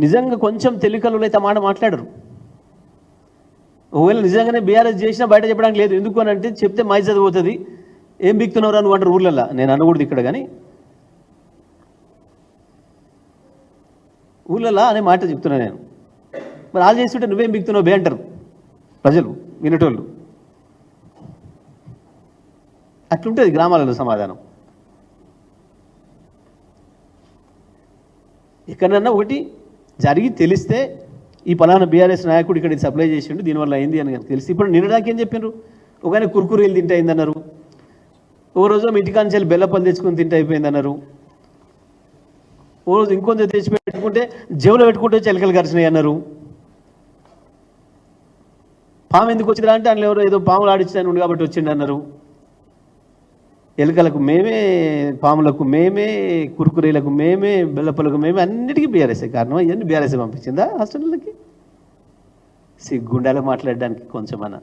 నిజంగా కొంచెం తెలికలు అయితే మాట మాట్లాడరు. ఒకవేళ నిజంగానే బీఆర్ఎస్ చేసినా బయట చెప్పడానికి లేదు. ఎందుకు అని అంటే చెప్తే మై చదిపోతుంది, ఏం బిక్తున్నావు అని అంటారు ఊర్లలో. నేను అనకూడదు ఇక్కడ, కానీ ఊళ్ళల్లో అనే మాట చెప్తున్నా నేను. మరి వాళ్ళు చేస్తుంటే నువ్వేం బిక్తున్నావు బే అంటారు ప్రజలు, వినటోళ్ళు. అట్లుంటుంది గ్రామాలలో సమాధానం. ఎక్కడన్నా ఒకటి జరిగి తెలిస్తే ఈ పలానా బీఆర్ఎస్ నాయకుడు ఇక్కడ సప్లై చేసిండు, దీనివల్ల అయింది అని తెలిసి. ఇప్పుడు నిన్నడాకేం చెప్పినారు, ఒకనే కుర్కురీలు తింటే అయిందన్నారు, ఓ రోజు ఇంటికాంచెల్లి బెల్లపల్లి తెచ్చుకొని తింటే అయిపోయిందన్నారు, ఓ రోజు ఇంకొంచెం తెచ్చి పెట్టుకుంటే జేబులో పెట్టుకుంటే చిలకలు కరిచినాయి అన్నారు. పాము ఎందుకు వచ్చిందా అంటే అందులో ఎవరో ఏదో పాములు ఆడించాను ఉండి కాబట్టి వచ్చిండు అన్నారు. ఎలుకలకు మేమే, పాములకు మేమే, కురుకురీలకు మేమే, బెల్లపల్లకు మేమే, అన్నిటికీ బీఆర్ఎస్ఏ కారణం. ఇవన్నీ బీఆర్ఎస్ఏ పంపించిందా హాస్టళ్ళకి? సిగ్గుండాలో మాట్లాడడానికి కొంచెమన్నా.